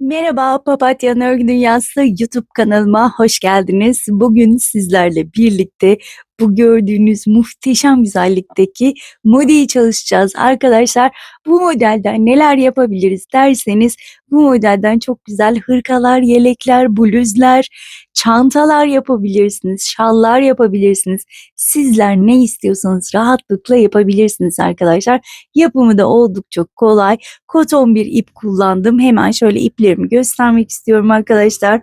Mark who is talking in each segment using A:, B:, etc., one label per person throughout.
A: Merhaba, Papatya'nın Örgü Dünyası YouTube kanalıma hoş geldiniz. Bugün sizlerle birlikte bu gördüğünüz muhteşem güzellikteki modeli çalışacağız. Arkadaşlar bu modelden neler yapabiliriz derseniz bu modelden çok güzel hırkalar, yelekler, bluzlar, çantalar yapabilirsiniz, şallar yapabilirsiniz. Sizler ne istiyorsanız rahatlıkla yapabilirsiniz arkadaşlar. Yapımı da oldukça kolay. Koton bir ip kullandım. Hemen şöyle iplerimi göstermek istiyorum arkadaşlar.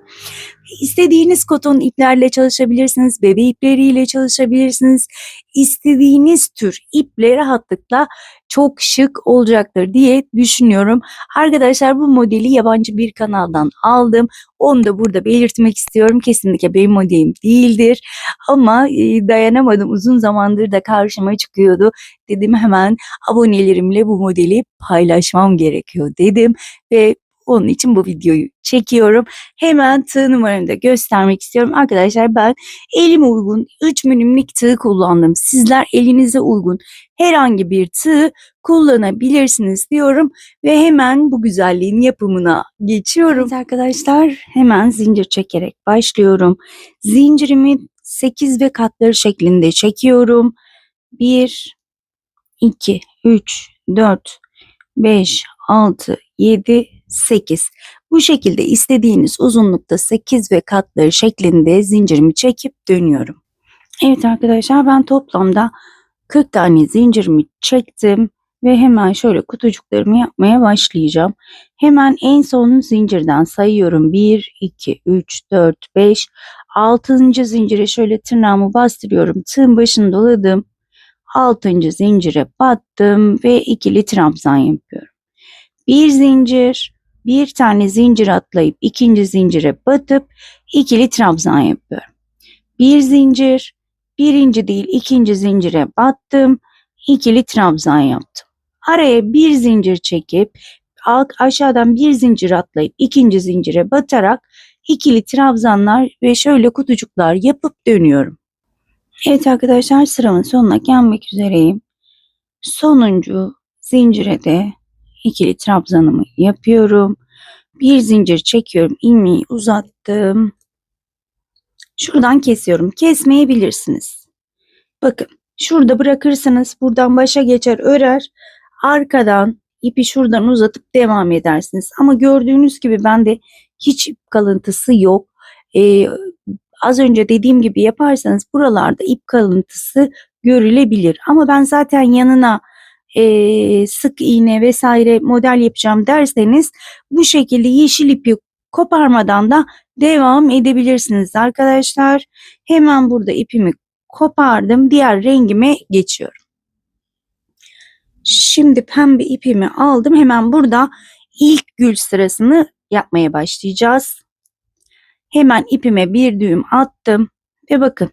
A: İstediğiniz koton iplerle çalışabilirsiniz. Bebe ipleriyle çalışabilirsiniz. İstediğiniz tür iple rahatlıkla çok şık olacaktır diye düşünüyorum. Arkadaşlar bu modeli yabancı bir kanaldan aldım. Onu da burada belirtmek istiyorum. Kesinlikle benim modelim değildir. Ama dayanamadım. Uzun zamandır da karşıma çıkıyordu. Dedim hemen abonelerimle bu modeli paylaşmam gerekiyor dedim. Ve onun için bu videoyu çekiyorum. Hemen tığ numaramı da göstermek istiyorum. Arkadaşlar ben elime uygun 3 milimlik tığ kullandım. Sizler elinize uygun herhangi bir tığ kullanabilirsiniz diyorum. Ve hemen bu güzelliğin yapımına geçiyorum. Evet arkadaşlar hemen zincir çekerek başlıyorum. Zincirimi 8 ve katları şeklinde çekiyorum. 1, 2, 3, 4, 5, 6, 7, 8. Bu şekilde istediğiniz uzunlukta 8 ve katları şeklinde zincirimi çekip dönüyorum. Evet arkadaşlar ben toplamda 40 tane zincirimi çektim ve hemen şöyle kutucuklarımı yapmaya başlayacağım. Hemen en son zincirden sayıyorum. 1, 2, 3, 4, 5, 6. zincire şöyle tırnağımı bastırıyorum. Tığın başını doladım. 6. zincire battım ve ikili trabzan yapıyorum. Bir zincir, bir tane zincir atlayıp ikinci zincire batıp ikili trabzan yapıyorum. Bir zincir, birinci değil ikinci zincire battım, ikili trabzan yaptım. Araya bir zincir çekip aşağıdan bir zincir atlayıp ikinci zincire batarak ikili trabzanlar ve şöyle kutucuklar yapıp dönüyorum. Evet arkadaşlar sıramın sonuna gelmek üzereyim. Sonuncu zincire de ikili trabzanımı yapıyorum. Bir zincir çekiyorum. İlmeği uzattım. Şuradan kesiyorum. Kesmeyebilirsiniz. Bakın şurada bırakırsınız. Buradan başa geçer örer. Arkadan ipi şuradan uzatıp devam edersiniz. Ama gördüğünüz gibi bende hiç ip kalıntısı yok. Az önce dediğim gibi yaparsanız buralarda ip kalıntısı görülebilir. Ama ben zaten yanına sık iğne vesaire model yapacağım derseniz bu şekilde yeşil ipi koparmadan da devam edebilirsiniz arkadaşlar. Hemen burada ipimi kopardım. Diğer rengime geçiyorum. Şimdi pembe ipimi aldım. Hemen burada ilk gül sırasını yapmaya başlayacağız. Hemen ipime bir düğüm attım ve bakın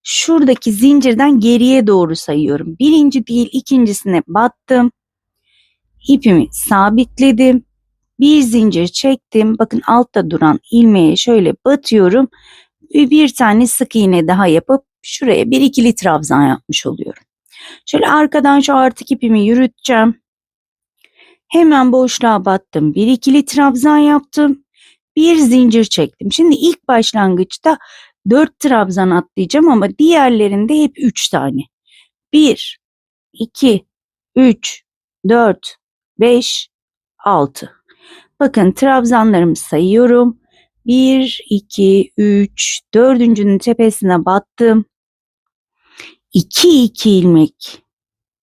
A: şuradaki zincirden geriye doğru sayıyorum. Birinci değil ikincisine battım. İpimi sabitledim. Bir zincir çektim. Bakın altta duran ilmeğe şöyle batıyorum. Ve bir tane sık iğne daha yapıp şuraya bir ikili trabzan yapmış oluyorum. Şöyle arkadan şu artık ipimi yürüteceğim. Hemen boşluğa battım. Bir ikili trabzan yaptım. Bir zincir çektim. Şimdi ilk başlangıçta 4 trabzan atlayacağım ama diğerlerinde hep 3 tane. 1, 2, 3, 4, 5, 6. Bakın trabzanlarımı sayıyorum. 1, 2, 3, dördüncünün tepesine battım. 2, 2 ilmek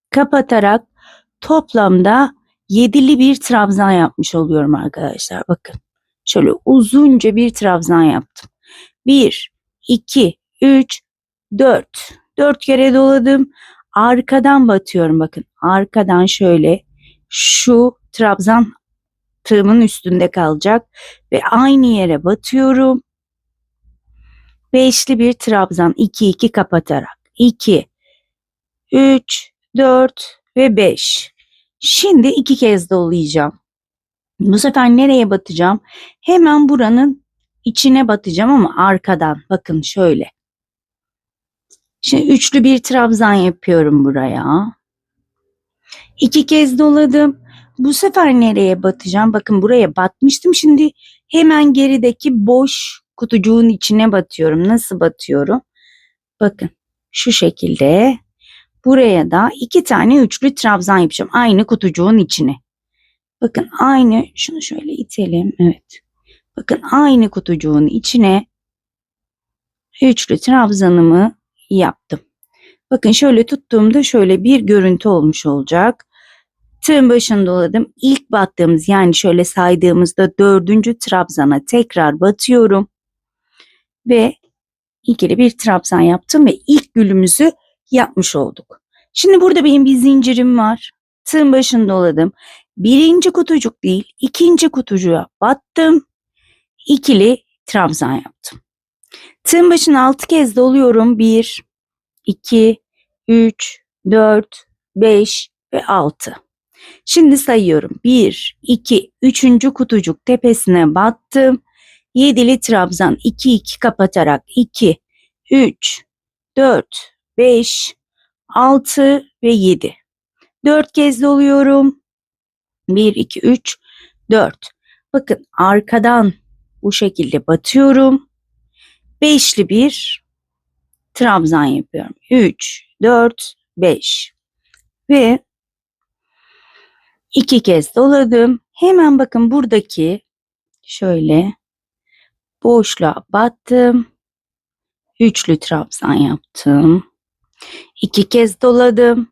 A: kapatarak toplamda 7'li bir trabzan yapmış oluyorum arkadaşlar. Bakın şöyle uzunca bir trabzan yaptım. 1, 2, 3, 4. 4 kere doladım. Arkadan batıyorum bakın. Arkadan şöyle şu trabzan tığımın üstünde kalacak ve aynı yere batıyorum. Beşli bir trabzan 2 2 kapatarak 2 3 4 ve 5. Şimdi 2 kez dolayacağım. Bu sefer nereye batacağım? Hemen buranın içine batacağım ama arkadan. Bakın şöyle. Şimdi üçlü bir trabzan yapıyorum buraya. 2 kez doladım. Bu sefer nereye batacağım? Bakın buraya batmıştım. Şimdi hemen gerideki boş kutucuğun içine batıyorum. Nasıl batıyorum? Bakın şu şekilde. Buraya da 2 tane üçlü trabzan yapacağım. Aynı kutucuğun içine. Bakın aynı, şunu şöyle itelim. Evet. Bakın aynı kutucuğun içine üçlü trabzanımı yaptım. Bakın şöyle tuttuğumda şöyle bir görüntü olmuş olacak. Tığın başını doladım. İlk battığımız, yani şöyle saydığımızda 4. trabzana tekrar batıyorum. Ve ikili bir trabzan yaptım ve ilk gülümüzü yapmış olduk. Şimdi burada benim bir zincirim var. Tığın başını doladım. Birinci kutucuk değil, ikinci kutucuğa battım. İkili trabzan yaptım. Tığın başını 6 kez doluyorum. 1, 2, 3, 4, 5 ve 6. Şimdi sayıyorum. 1, 2, 3. kutucuk tepesine battım. 7'li trabzan 2, 2 kapatarak 2, 3, 4, 5, 6 ve 7. 4 kez doluyorum. 1, 2, 3, 4. Bakın arkadan bu şekilde batıyorum. 5'li bir trabzan yapıyorum. 3, 4, 5 ve 2 kez doladım. Hemen bakın buradaki şöyle boşluğa battım. Üçlü trabzan yaptım. 2 kez doladım.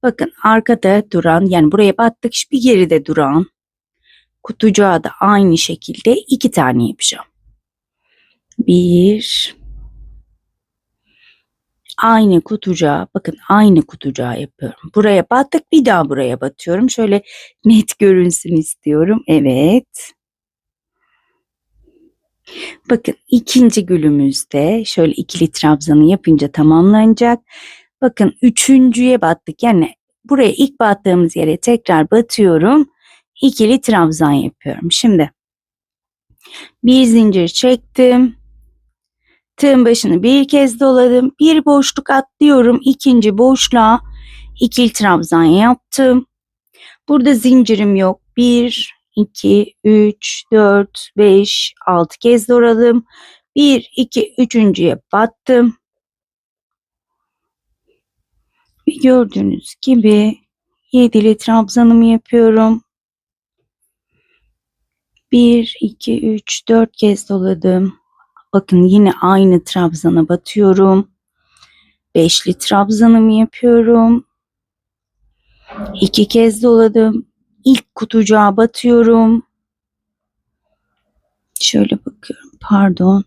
A: Bakın arkada duran, yani buraya battık, bir geride duran kutucuğa da aynı şekilde 2 tane yapacağım. 1, aynı kutucuğa, bakın aynı kutucuğa yapıyorum. Buraya battık, bir daha buraya batıyorum. Şöyle net görünsün istiyorum. Evet. Bakın ikinci gülümüzde şöyle ikili trabzanı yapınca tamamlanacak. Bakın üçüncüye battık. Yani buraya ilk battığımız yere tekrar batıyorum. İkili trabzan yapıyorum. Şimdi bir zincir çektim. Tığın başını bir kez doladım. Bir boşluk atlıyorum. İkinci boşluğa ikili trabzan yaptım. Burada zincirim yok. 1, 2, 3, 4, 5, 6 kez doladım. 1, 2, üçüncüye battım. Ve gördüğünüz gibi 7'li trabzanımı yapıyorum. 1, 2, 3, 4 kez doladım. Bakın yine aynı trabzana batıyorum. 5'li trabzanımı yapıyorum. 2 kez doladım. İlk kutucuğa batıyorum. Şöyle bakıyorum. Pardon.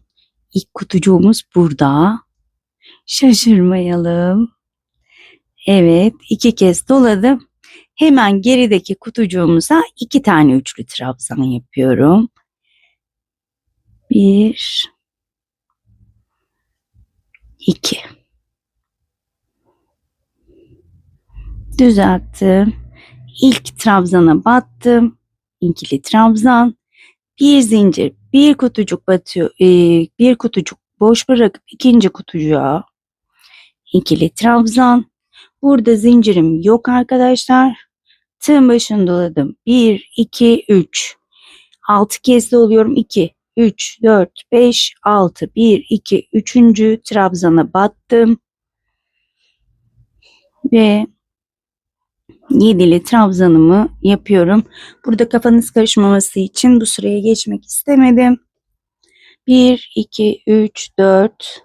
A: İlk kutucuğumuz burada. Şaşırmayalım. Evet, 2 kez doladım. Hemen gerideki kutucuğumuza 2 tane üçlü trabzan yapıyorum. 1, 2. Düzelttim. İlk trabzana battım. İkili trabzan. Bir zincir, bir kutucuk batıyor. Bir kutucuk boş bırakıp ikinci kutucuğa ikili trabzan. Burada zincirim yok arkadaşlar. Tığın başını doladım. 1, 2, 3. 6 kez doluyorum. 2, 3, 4, 5, 6. 1, 2, 3. trabzana battım. Ve 7'li trabzanımı yapıyorum. Burada kafanız karışmaması için bu sıraya geçmek istemedim. 1, 2, 3, 4.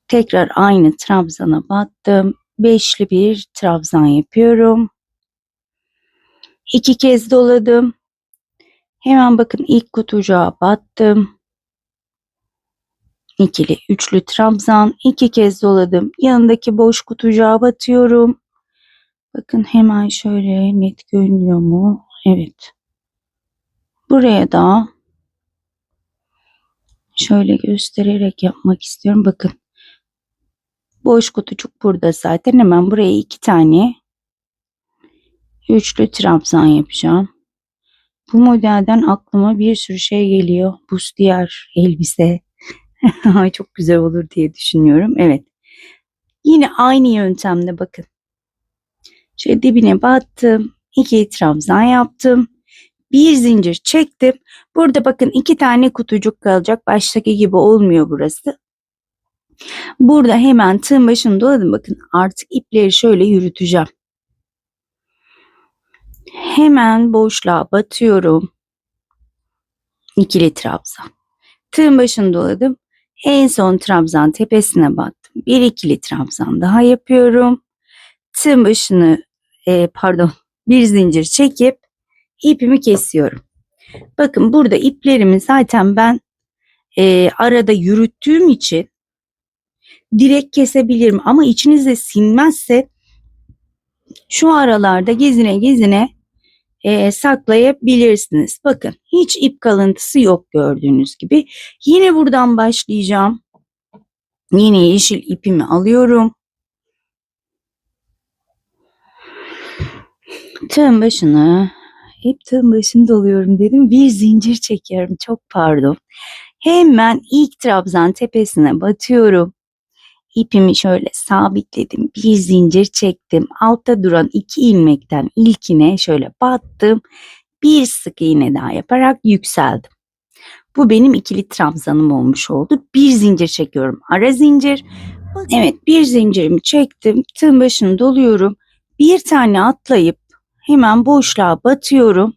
A: Tekrar aynı trabzana battım. 5'li bir trabzan yapıyorum. 2 kez doladım. Hemen bakın ilk kutucuğa battım. İkili, üçlü trabzan. 2 kez doladım. Yanındaki boş kutucuğa batıyorum. Bakın hemen şöyle net görünüyor mu? Evet. Buraya da şöyle göstererek yapmak istiyorum. Bakın. Boş kutucuk burada zaten. Hemen buraya 2 tane üçlü trabzan yapacağım. Bu modelden aklıma bir sürü şey geliyor. Bustiyer elbise. Çok güzel olur diye düşünüyorum. Evet. Yine aynı yöntemle bakın. Şöyle dibine battım. İkili trabzan yaptım. Bir zincir çektim. Burada bakın 2 tane kutucuk kalacak. Baştaki gibi olmuyor burası. Burada hemen tığın başını doladım. Bakın artık ipleri şöyle yürüteceğim. Hemen boşluğa batıyorum. İkili trabzan. Tığın başını doladım. En son trabzan tepesine battım. Bir ikili trabzan daha yapıyorum. Tığın başını bir zincir çekip ipimi kesiyorum. Bakın burada iplerimi zaten ben arada yürüttüğüm için direkt kesebilirim ama içinize sinmezse şu aralarda gezine gezine saklayabilirsiniz. Bakın hiç ip kalıntısı yok gördüğünüz gibi. Yine buradan başlayacağım. Yine yeşil ipimi alıyorum. Tığın başını doluyorum dedim. Bir zincir çekiyorum. Çok pardon. Hemen ilk trabzan tepesine batıyorum. İpimi şöyle sabitledim. Bir zincir çektim. Altta duran 2 ilmekten ilkine şöyle battım. Bir sık iğne daha yaparak yükseldim. Bu benim ikili trabzanım olmuş oldu. Bir zincir çekiyorum. Ara zincir. Evet, bir zincirimi çektim. Tığın başını doluyorum. Bir tane atlayıp hemen boşluğa batıyorum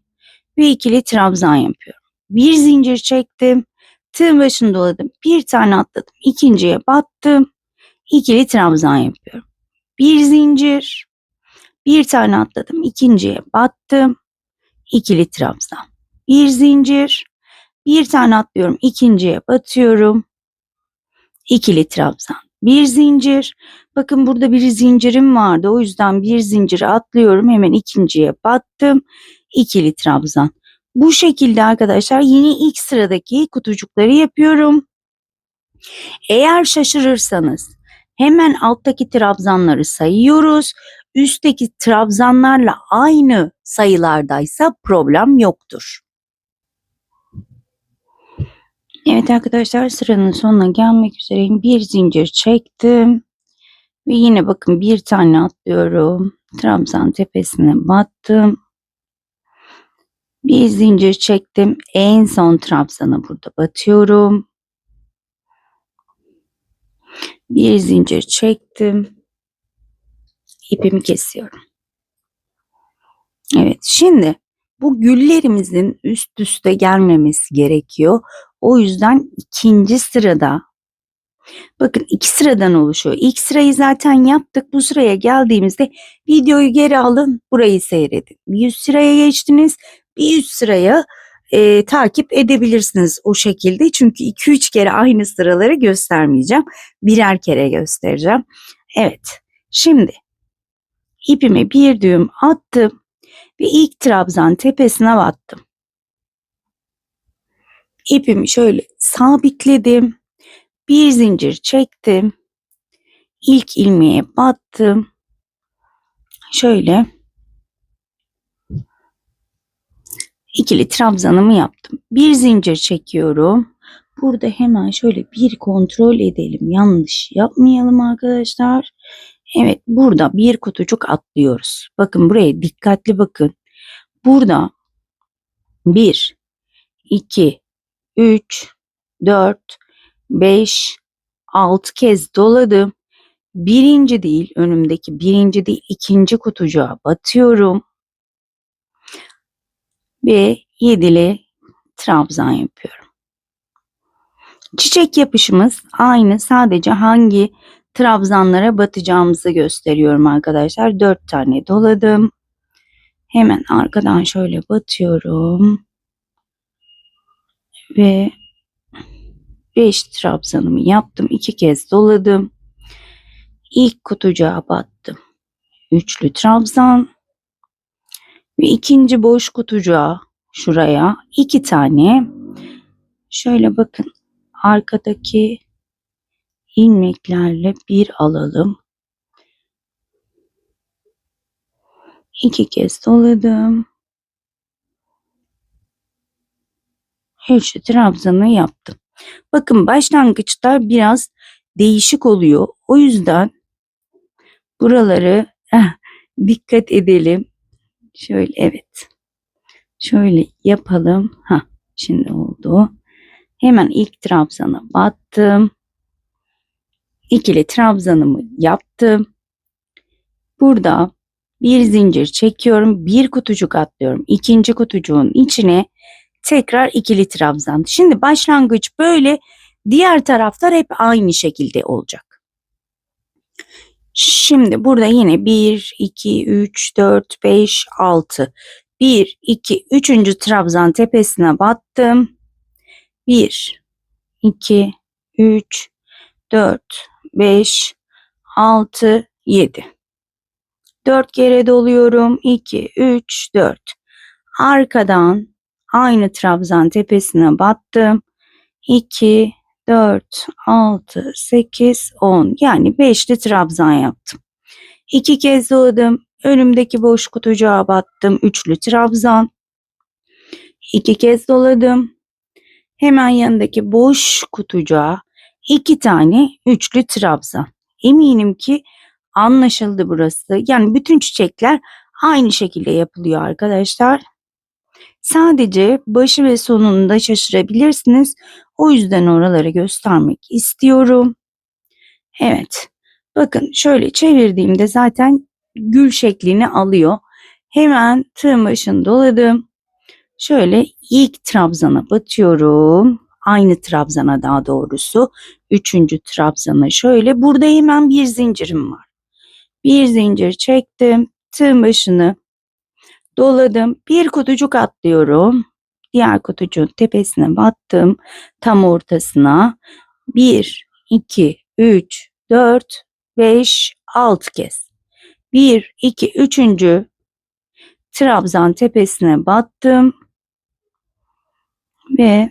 A: ve ikili trabzan yapıyorum. Bir zincir çektim. Tığın başını doladım. Bir tane atladım. İkinciye battım. İkili trabzan yapıyorum. Bir zincir. Bir tane atladım. İkinciye battım. İkili trabzan. Bir zincir. Bir tane atlıyorum. İkinciye batıyorum. İkili trabzan. Bir zincir. Bakın burada bir zincirim vardı. O yüzden bir zinciri atlıyorum. Hemen ikinciye battım. İkili trabzan. Bu şekilde arkadaşlar yine ilk sıradaki kutucukları yapıyorum. Eğer şaşırırsanız hemen alttaki trabzanları sayıyoruz. Üstteki trabzanlarla aynı sayılardaysa problem yoktur. Evet arkadaşlar, sıranın sonuna gelmek üzereyim. Bir zincir çektim. Ve yine bakın bir tane atlıyorum. Trabzan tepesine battım. Bir zincir çektim. En son trabzana burada batıyorum. Bir zincir çektim. İpimi kesiyorum. Evet, şimdi bu güllerimizin üst üste gelmemesi gerekiyor. O yüzden ikinci sırada bakın 2 sıradan oluşuyor. İlk sırayı zaten yaptık. Bu sıraya geldiğimizde videoyu geri alın, burayı seyredin. Bir üst sıraya geçtiniz. Bir üst sıraya takip edebilirsiniz o şekilde. Çünkü 2-3 kere aynı sıraları göstermeyeceğim. Birer kere göstereceğim. Evet. Şimdi ipime bir düğüm attım ve ilk trabzan tepesine battım. İpimi şöyle sabitledim. Bir zincir çektim. İlk ilmeğe battım. Şöyle ikili trabzanımı yaptım. Bir zincir çekiyorum. Burada hemen şöyle bir kontrol edelim. Yanlış yapmayalım arkadaşlar. Evet, burada bir kutucuk atlıyoruz. Bakın buraya dikkatli bakın. Burada 1, 2, 3, 4, 5, 6 kez doladım. Birinci değil, önümdeki birinci değil, ikinci kutucuğa batıyorum. Ve 7'li trabzan yapıyorum. Çiçek yapışımız aynı, sadece hangi trabzanlara batacağımızı gösteriyorum arkadaşlar. 4 tane doladım. Hemen arkadan şöyle batıyorum. Ve 5 trabzanımı yaptım. 2 kez doladım. İlk kutucuğa battım. Üçlü trabzan. Ve ikinci boş kutucuğa şuraya 2 tane şöyle bakın arkadaki ilmeklerle bir alalım. 2 kez doladım. Üçlü trabzanı yaptım. Bakın başlangıçta biraz değişik oluyor. O yüzden buraları dikkat edelim. Şöyle, evet. Şöyle yapalım. Şimdi oldu. Hemen ilk trabzana battım. İkili trabzanımı yaptım. Burada bir zincir çekiyorum. Bir kutucuk atlıyorum. İkinci kutucuğun içine tekrar ikili trabzan. Şimdi başlangıç böyle. Diğer taraflar hep aynı şekilde olacak. Şimdi burada yine 1, 2, 3, 4, 5, 6. 1, 2, 3. trabzan tepesine battım. 1, 2, 3, 4, 5, 6, 7. 4 kere doluyorum. 2, 3, 4. Arkadan aynı trabzan tepesine battım. 2, 4, 6, 8, 10. Yani 5'li trabzan yaptım. 2 kez doladım. Önümdeki boş kutucuğa battım. Üçlü trabzan. 2 kez doladım. Hemen yanındaki boş kutucuğa 2 tane üçlü trabzan. Eminim ki anlaşıldı burası. Yani bütün çiçekler aynı şekilde yapılıyor arkadaşlar. Sadece başı ve sonunda şaşırabilirsiniz. O yüzden oraları göstermek istiyorum. Evet. Bakın şöyle çevirdiğimde zaten gül şeklini alıyor. Hemen tığın başını doladım. Şöyle ilk trabzana batıyorum. Aynı trabzana daha doğrusu. Üçüncü trabzana şöyle. Burada hemen bir zincirim var. Bir zincir çektim. Tığın başını doladım. Bir kutucuk atlıyorum. Diğer kutucuğun tepesine battım. Tam ortasına. 1, 2, 3, 4, 5, 6 kez. 1, 2, 3. trabzan tepesine battım. Ve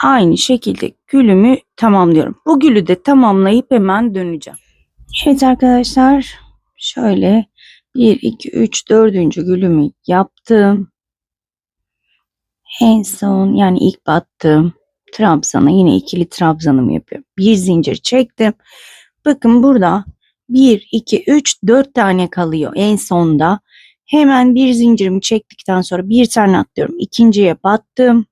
A: aynı şekilde gülümü tamamlıyorum. Bu gülü de tamamlayıp hemen döneceğim. Evet arkadaşlar, şöyle 1, 2, 3, 4. gülümü yaptım. En son yani ilk battım trabzana yine ikili trabzanımı yapıyorum. Bir zincir çektim. Bakın burada 1, 2, 3, 4 tane kalıyor en sonda. Hemen bir zincirimi çektikten sonra bir tane atlıyorum. İkinciye battım.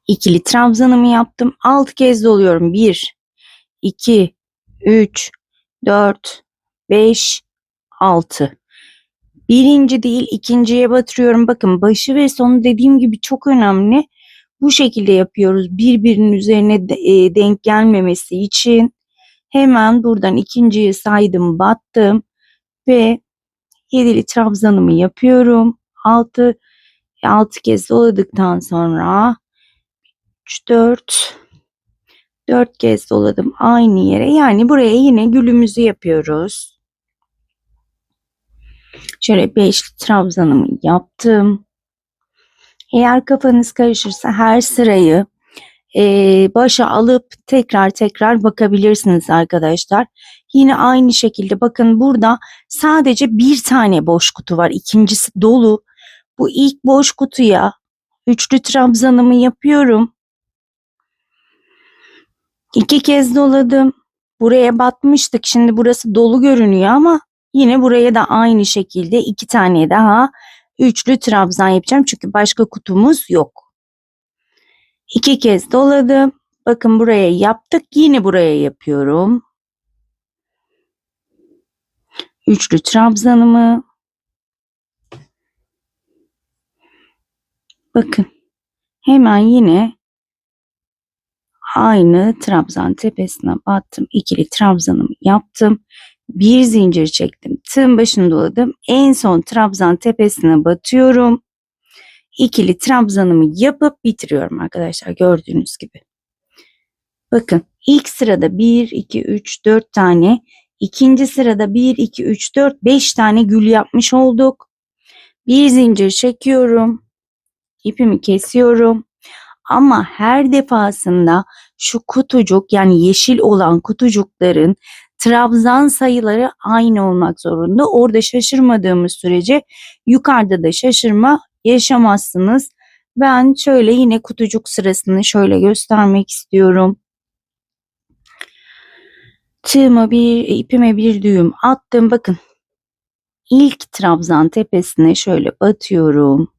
A: İkili trabzanımı yaptım. 6 kez doluyorum. 1, 2, 3, 4, 5, 6. Birinci değil ikinciye batırıyorum. Bakın başı ve sonu dediğim gibi çok önemli. Bu şekilde yapıyoruz. Birbirinin üzerine denk gelmemesi için. Hemen buradan ikinciyi saydım, battım ve yedili trabzanımı yapıyorum. 6 kez doladıktan sonra 3, 4 kez doladım aynı yere. Yani buraya yine gülümüzü yapıyoruz. Şöyle 5 trabzanımı yaptım. Eğer kafanız karışırsa her sırayı başa alıp tekrar bakabilirsiniz arkadaşlar. Yine aynı şekilde bakın burada sadece bir tane boş kutu var. İkincisi dolu. Bu ilk boş kutuya üçlü trabzanımı yapıyorum. 2 kez doladım. Buraya batmıştık. Şimdi burası dolu görünüyor ama yine buraya da aynı şekilde 2 tane daha üçlü trabzan yapacağım. Çünkü başka kutumuz yok. 2 kez doladım. Bakın buraya yaptık. Yine buraya yapıyorum. Üçlü trabzanımı. Bakın. Hemen yine aynı trabzan tepesine battım. İkili trabzanımı yaptım. Bir zincir çektim. Tığın başını doladım. En son trabzan tepesine batıyorum. İkili trabzanımı yapıp bitiriyorum arkadaşlar. Gördüğünüz gibi. Bakın ilk sırada 1, 2, 3, 4 tane. İkinci sırada 1, 2, 3, 4, 5 tane gül yapmış olduk. Bir zincir çekiyorum. İpimi kesiyorum. Ama her defasında şu kutucuk yani yeşil olan kutucukların trabzan sayıları aynı olmak zorunda. Orada şaşırmadığımız sürece yukarıda da şaşırma yaşamazsınız. Ben şöyle yine kutucuk sırasını şöyle göstermek istiyorum. Tığıma ipime bir düğüm attım. Bakın ilk trabzan tepesine şöyle batıyorum.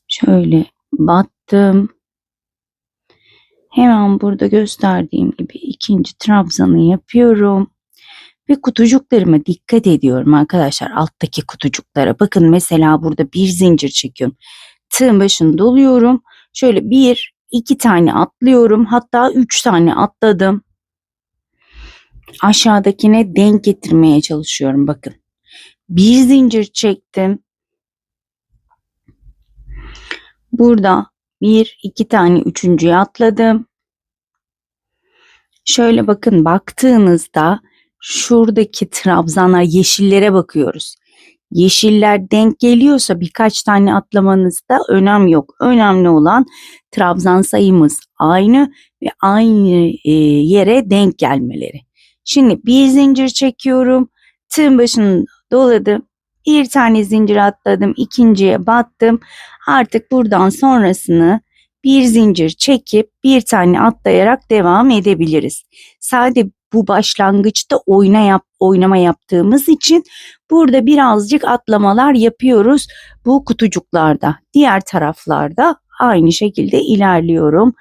A: Şöyle battım. Hemen burada gösterdiğim gibi ikinci trabzanı yapıyorum. Ve kutucuklarıma dikkat ediyorum arkadaşlar, alttaki kutucuklara. Bakın mesela burada bir zincir çekiyorum. Tığın başını doluyorum. Şöyle bir, iki tane atlıyorum. Hatta üç tane atladım. Aşağıdakine denk getirmeye çalışıyorum bakın. Bir zincir çektim. Burada bir, iki tane üçüncüye atladım. Şöyle bakın, baktığınızda şuradaki trabzanlar, yeşillere bakıyoruz. Yeşiller denk geliyorsa birkaç tane atlamanızda önem yok. Önemli olan trabzan sayımız aynı ve aynı yere denk gelmeleri. Şimdi bir zincir çekiyorum. Tığın başını doladım. Bir tane zincir atladım. İkinciye battım. Artık buradan sonrasını bir zincir çekip bir tane atlayarak devam edebiliriz. Sadece bu başlangıçta oynama yaptığımız için burada birazcık atlamalar yapıyoruz bu kutucuklarda. Diğer taraflarda aynı şekilde ilerliyorum.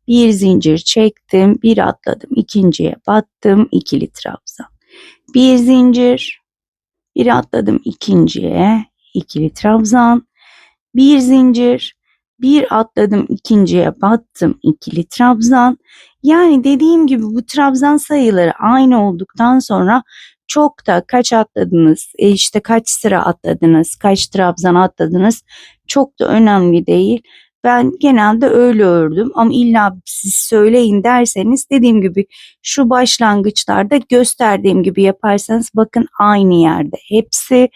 A: Bir zincir çektim, bir atladım, ikinciye battım, ikili trabzan. Bir zincir, bir atladım, ikinciye, ikili trabzan. Bir zincir, bir atladım, ikinciye battım, ikili trabzan. Yani dediğim gibi bu trabzan sayıları aynı olduktan sonra çok da kaç atladınız, işte kaç sıra atladınız, kaç trabzan atladınız çok da önemli değil. Ben genelde öyle ördüm ama illa siz söyleyin derseniz dediğim gibi şu başlangıçlarda gösterdiğim gibi yaparsanız bakın aynı yerde hepsi.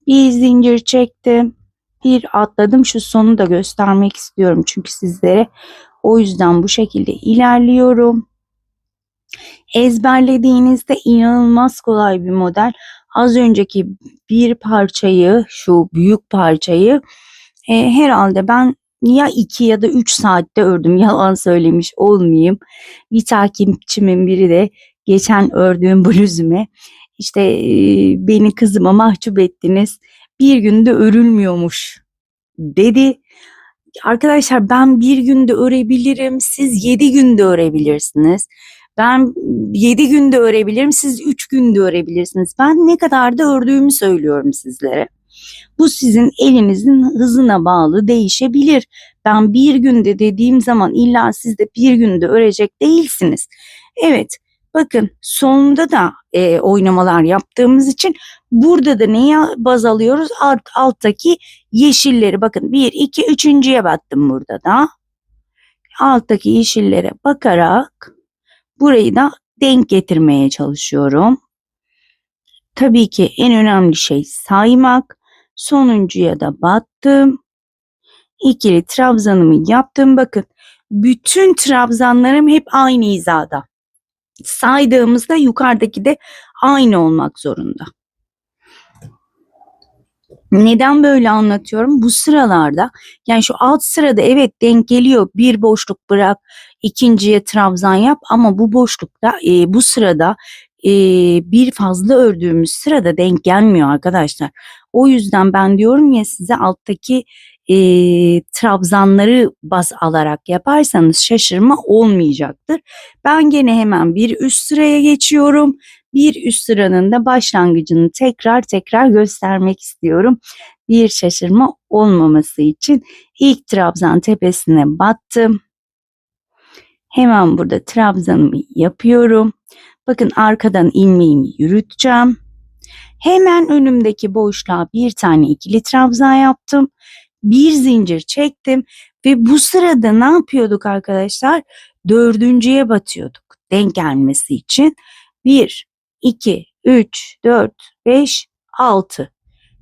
A: Bir zincir çektim. Bir atladım, şu sonu da göstermek istiyorum çünkü sizlere. O yüzden bu şekilde ilerliyorum. Ezberlediğinizde inanılmaz kolay bir model. Az önceki bir parçayı, şu büyük parçayı herhalde ben ya 2 ya da 3 saatte ördüm. Yalan söylemiş olmayayım. Bir takipçimin biri de geçen ördüğüm bluzumu işte beni kızıma mahcup ettiniz, bir günde örülmüyormuş dedi. Arkadaşlar ben bir günde örebilirim, siz 7 günde örebilirsiniz. Ben 7 günde örebilirim, siz 3 günde örebilirsiniz. Ben ne kadar da ördüğümü söylüyorum sizlere. Bu sizin elinizin hızına bağlı değişebilir. Ben bir günde dediğim zaman illa siz de bir günde örecek değilsiniz. Evet, bakın sonunda da oynamalar yaptığımız için burada da neye baz alıyoruz? Alttaki yeşilleri bakın, bir, iki, üçüncüye battım burada da. Alttaki yeşillere bakarak burayı da denk getirmeye çalışıyorum. Tabii ki en önemli şey saymak. Sonuncuya da battım. İkili trabzanımı yaptım. Bakın bütün trabzanlarım hep aynı hizada. Saydığımızda yukarıdaki de aynı olmak zorunda. Neden böyle anlatıyorum? Bu sıralarda, yani şu alt sırada evet denk geliyor. Bir boşluk bırak, ikinciye trabzan yap ama bu boşlukta bu sırada bir fazla ördüğümüz sırada denk gelmiyor arkadaşlar. O yüzden ben diyorum ya size, alttaki trabzanları baz alarak yaparsanız şaşırma olmayacaktır. Ben gene hemen bir üst sıraya geçiyorum. Bir üst sıranın da başlangıcını tekrar göstermek istiyorum. Bir şaşırma olmaması için ilk trabzan tepesine battım. Hemen burada trabzanımı yapıyorum. Bakın arkadan ilmeğimi yürüteceğim. Hemen önümdeki boşluğa bir tane ikili trabzan yaptım. Bir zincir çektim ve bu sırada ne yapıyorduk arkadaşlar? Dördüncüye batıyorduk denk gelmesi için. 1, 2, 3, 4, 5, 6.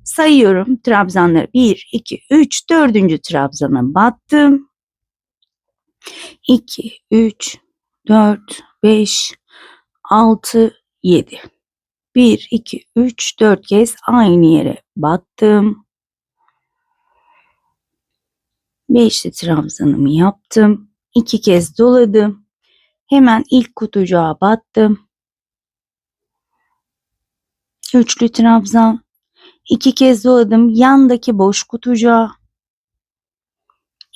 A: Sayıyorum trabzanları. 1, 2, 3, dördüncü trabzana battım. 2, 3, 4, 5, 6, 7. 1, 2, 3, 4 kez aynı yere battım. 5'li trabzanımı yaptım. 2 kez doladım. Hemen ilk kutucuğa battım. Üçlü trabzan. 2 kez doladım. Yandaki boş kutucuğa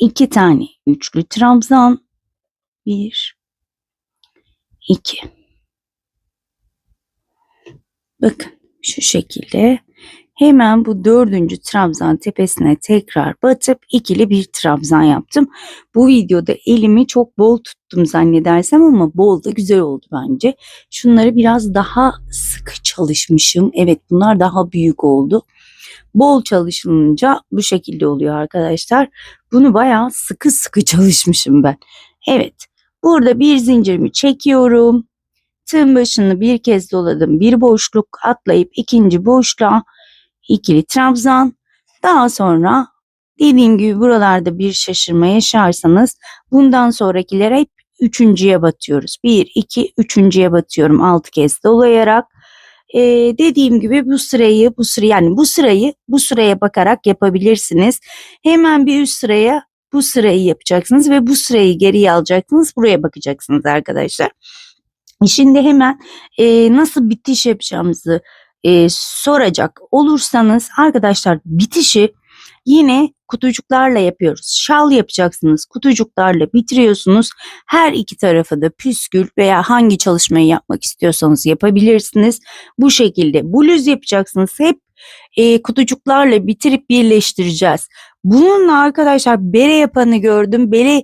A: 2 tane üçlü trabzan. 1, 2. Bakın şu şekilde. Hemen bu 4. trabzan tepesine tekrar batıp ikili bir trabzan yaptım. Bu videoda elimi çok bol tuttum zannedersem ama bol da güzel oldu bence. Şunları biraz daha sıkı çalışmışım. Evet, bunlar daha büyük oldu. Bol çalışılınca bu şekilde oluyor arkadaşlar. Bunu bayağı sıkı sıkı çalışmışım ben. Evet, burada bir zincirimi çekiyorum. Tığın başını bir kez doladım. Bir boşluk atlayıp ikinci boşluğa ikili trabzan. Daha sonra dediğim gibi buralarda bir şaşırma yaşarsanız bundan sonrakilere hep üçüncüye batıyoruz. 1, 2, üçüncüye batıyorum 6 kez dolayarak. Dediğim gibi bu sıraya bakarak yapabilirsiniz. Hemen bir üst sıraya bu sırayı yapacaksınız ve bu sırayı geriye alacaksınız. Buraya bakacaksınız arkadaşlar. Şimdi hemen nasıl bitiş yapacağımızı soracak olursanız arkadaşlar, bitişi yine kutucuklarla yapıyoruz. Şal yapacaksınız, kutucuklarla bitiriyorsunuz. Her iki tarafı da püskül veya hangi çalışmayı yapmak istiyorsanız yapabilirsiniz. Bu şekilde bluz yapacaksınız. Hep kutucuklarla bitirip birleştireceğiz. Bununla arkadaşlar bere yapanı gördüm. Bere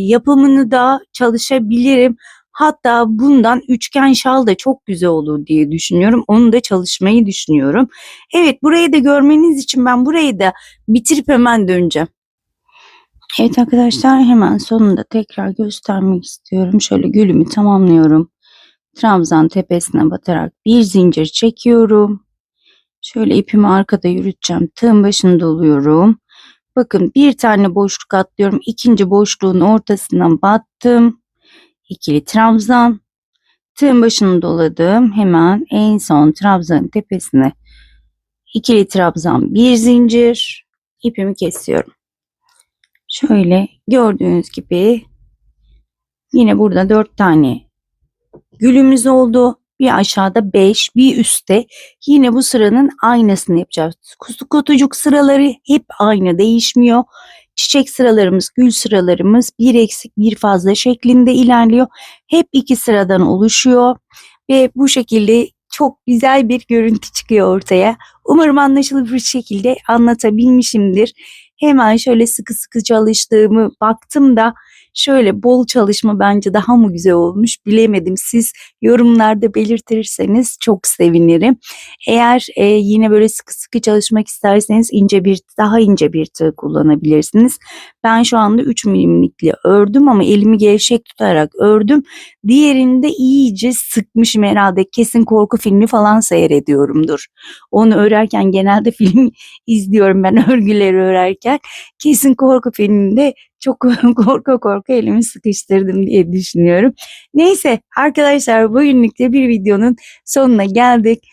A: yapımını da çalışabilirim. Hatta bundan üçgen şal da çok güzel olur diye düşünüyorum. Onu da çalışmayı düşünüyorum. Evet, burayı da görmeniz için ben burayı da bitirip hemen döneceğim. Evet arkadaşlar, hemen sonunda tekrar göstermek istiyorum. Şöyle gülümü tamamlıyorum. Trabzan tepesine batarak bir zincir çekiyorum. Şöyle ipimi arkada yürüteceğim. Tığın başını doluyorum. Bakın, bir tane boşluk atlıyorum. İkinci boşluğun ortasından battım. İkili trabzan. Tığın başını doladım. Hemen en son trabzanın tepesine ikili trabzan, bir zincir, ipimi kesiyorum. Şöyle gördüğünüz gibi yine burada 4 tane gülümüz oldu. Bir aşağıda 5, bir üstte yine bu sıranın aynısını yapacağız. Kutucuk sıraları hep aynı, değişmiyor. Çiçek sıralarımız, gül sıralarımız bir eksik bir fazla şeklinde ilerliyor. Hep 2 sıradan oluşuyor ve bu şekilde çok güzel bir görüntü çıkıyor ortaya. Umarım anlaşılır bir şekilde anlatabilmişimdir. Hemen şöyle sıkı sıkı çalıştığımı baktım da şöyle bol çalışma bence daha mı güzel olmuş bilemedim. Siz yorumlarda belirtirseniz çok sevinirim. Eğer yine böyle sıkı sıkı çalışmak isterseniz daha ince bir tığ kullanabilirsiniz. Ben şu anda 3 milimlikle ördüm ama elimi gevşek tutarak ördüm. Diğerini de iyice sıkmışım herhalde. Kesin korku filmi falan seyrediyorumdur. Onu örerken genelde film izliyorum ben, örgüleri örerken. Kesin korku filminde çok korka korka elimi sıkıştırdım diye düşünüyorum. Neyse arkadaşlar, bugünlük de bir videonun sonuna geldik.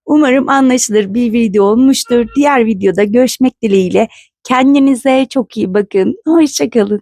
A: Umarım anlaşılır bir video olmuştur. Diğer videoda görüşmek dileğiyle. Kendinize çok iyi bakın. Hoşça kalın.